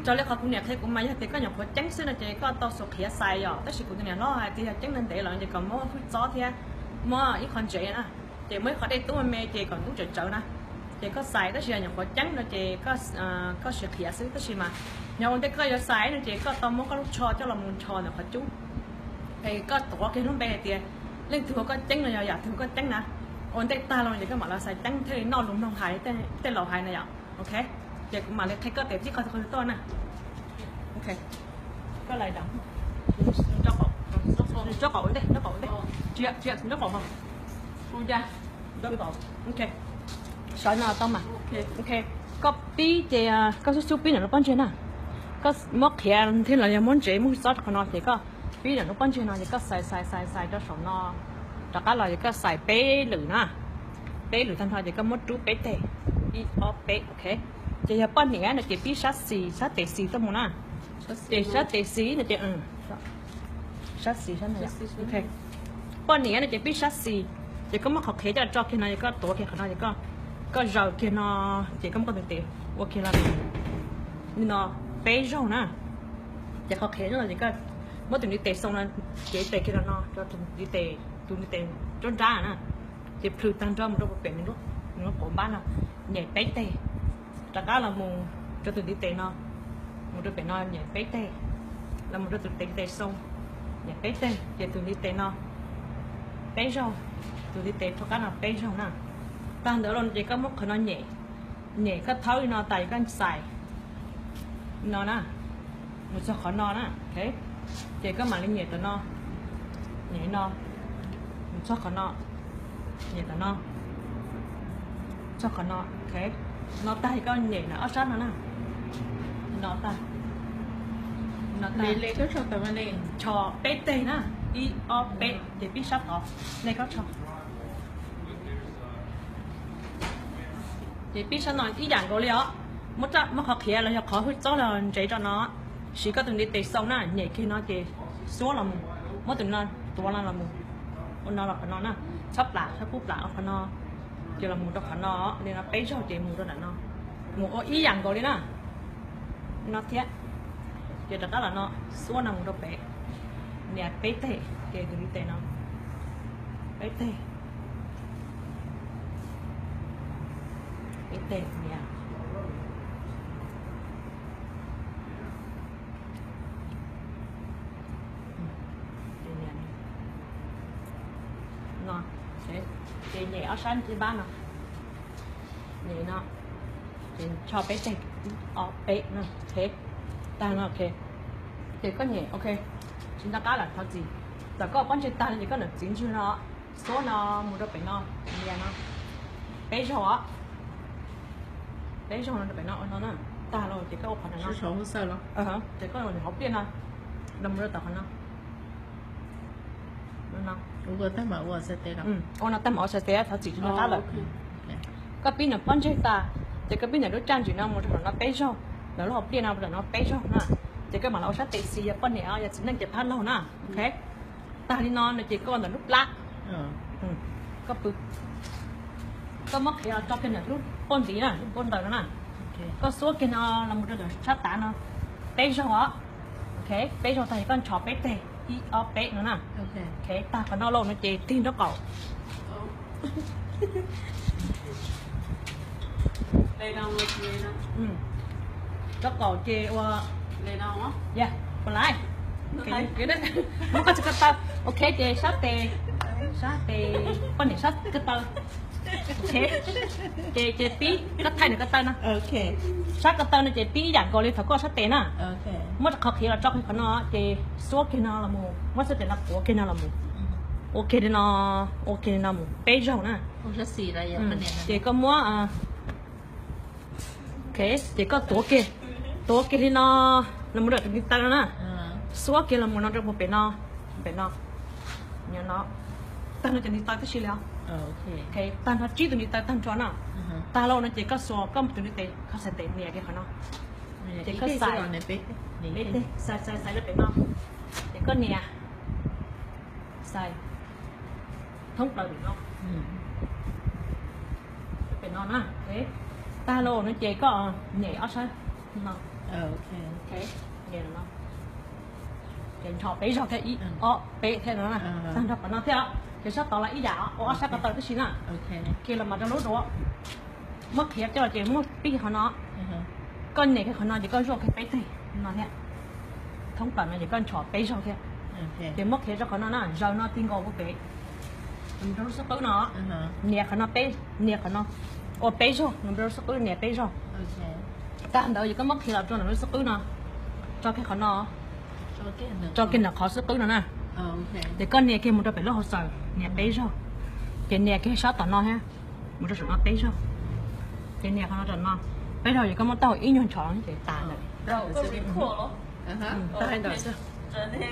cho lấy khó cũng nhẹ thế cũng may thì có nhập có trắng xíu là chị có tao sụt khía sai rồi tất sự cũng nó thì trắng nên để lại chị còn mua phút gió thì mua ít con chị nè chị mới khỏi đây tú mẹ chị còn tú chợ nè chị có xài tất sự nhập có trắng là chị có sụt khía xíu tất sự mà nhà ông đây có xài là chị có tao muốn có lúc cho là muốn cho là phải chú thì có tổ cái lúc bé thì lên thừa có trắng là giờ thừa có trắng nè ông đây ta là chị có mà là xài trắng thế nó lúng nông hài tên lò hài này ạ ok giờ cũng mà lấy thay cơ đẹp chứ coi to nè ok có lại đóng cho cậu đây chuyện cho cậu không không ra cho cậu ok sợi nào tao mà ok copy thì có số pin là nó bán trên nè có móc hiện thế là muốn chế muốn sót của nó thì có pin là nó bán trên nó thì có xài cho sổ nó tất cả là có xài bé lử nè bé lử thanh thoại thì có mất chú bé tệ đi off bé ok chị hợp bọn này là chị biết sát tệ xì tâm muốn à chị sát tệ xì là chị sát xì sát này ok bọn này là chị biết sát xì chị có một học thế cho khi này có tổ khi này có rau khi nó chị có một cái tiền ok là nó bé rau nè chị học thế là chị có mỗi tuần đi tệ xong là chị tệ khi nó cho tuần đi tệ cho ra nè chị phơi tan cho một đôi bể mình lúc nó cũng bán là nhảy bé tệ tất cả là một cho từ đi tệ nó một đứa bé nó nhảy bé tệ là một đứa từ tệ xong nhảy bé tệ về từ đi tệ nó bé rau từ đi tệ tất cả là bé rau nè tan đỡ luôn chỉ có một cái nó nhảy cái thấu nó tại cái xài nó nè một số khó nó nè thế chỉ có mà lên nhảy từ nó nhảy nó một số khó nó nhảy từ nó cho khó nó ok nó tay có nhảy nó sát nó nè nó tay lấy có cho tao lên cho bé tê nè đi o bé để biết sát đó này có cho để biết sát nói ý dạng của liệu mất học kia là khó hút gió là chế cho nó chỉ có từng đi tê xong nè nhảy khi nó thì số là mất từng lầnตัวlà một con nó là nó nè sắp lại sắp phút lại con nó chỉ là một trong nó nên nó bé rồi chị một trong nó một có ý dạng của đi nè nó thiết chỉ đó là nó số nào một trong bé nè bé tệ chị từ đi tệ nó bé tệ nè nó chị nhảy ở sân chị ba nó nhảy nó chị cho bé chạy ở bé nó thế ta nó ok chị có nhảy ok chúng ta cá là thật gì giờ có con chị ta thì có được chính chưa nó số nó một đôi bé nó nhảy nó bé rõ nó được bé nó nè ta rồi chị có phần nó số sao đó chị có rồi học tiên à đâm ra tập nó nó我他妈我是对了。我那他妈是对，他自己那打了。cái pin là bắn chết ta, thì cái pin là nó trang chuyển nó một trong nó bé sau, nó học pin nào nó bé sau nè, thì cái mà nó sát tệ xì à bắn này à, chỉ nên chụp hắn lâu nè, ok, ta đi non là chỉ có là lúc lá, có bự, có mất thì cho cái này lúc bắn tí nè, lúc bắn đầu nè, có số cái nó là một đứa sát tả nó bé sau á, ok, bé sau thì con chó bé tệ. Đi ở bé nữa nè, ok, ta còn nó lâu nó chỉ tin đó cậu. Đây đâu mà chơi đó? Đó cậu chơi qua. Đây đâu á? Yeah, còn lại. Cái đấy, nó có cái tao, ok chơi sát tê, con này sát cái tao. Ok, chơi tí, cái thay này cái tao nè. Ok. Sát cái tao nó chơi tí dạng cậu lên phải có sát tê nè. Ok. Mất khó khi là cho cái nó chơi số cái nó là một, mất sẽ là của cái nó là một. Ok thì nó một bé rau nè. Không có gì là vậy. Chỉ có mua ok, chỉ có tổ kia thì nó là một đợt đi tăng nè. Số kia là một nó trong một bé nó, nhớ nó tăng nó chỉ đi tăng cái gì đó. Ok, tăng nó chỉ tụi đi tăng cho nó. Ta lâu nó chỉ có số có một tụi đi tệ, có sẽ tệ nhẹ cái nó. Chỉ có xài nó bé nó, chỉ có nhẹ xài thông đời nó. Bé nó nè, thế ta lâu nó chỉ có nhẹ ở sao nó ok ok vậy là nó cái họ bấy giờ cái ý bấy thế nó nè Ừ. sang đó nó theo cái sao tao lại ý giả sao tao cái gì nè ok kia là mà trong lúc đó mất thiệt cho chị mất biết họ nó con này cái họ nó chỉ con rồi cái bấy thì nó nè thông cảm là chỉ con chó bấy rồi kia ok thì mất thiệt cho họ nó nè giờ nó tin ngô của bấy mình đâu có tới nó nè họ nó bấy nè họ nó bấy rồi mình đâu có tới nè bấy rồi ok ta hành động gì có mất thiệt là cho nó sức tới nó cho cái họ nó cho cái nó khó sức tới nó nè ok để con nè kia một đôi phải lo hồ sơ nè bấy rồi cái nè kia sáu tao nó ha một đôi nó bấy rồi cái nè nó tròn nó bây giờ thì có một tàu ít nhon chọn để tàn này đâu có bị khổ tao hành động Trở nên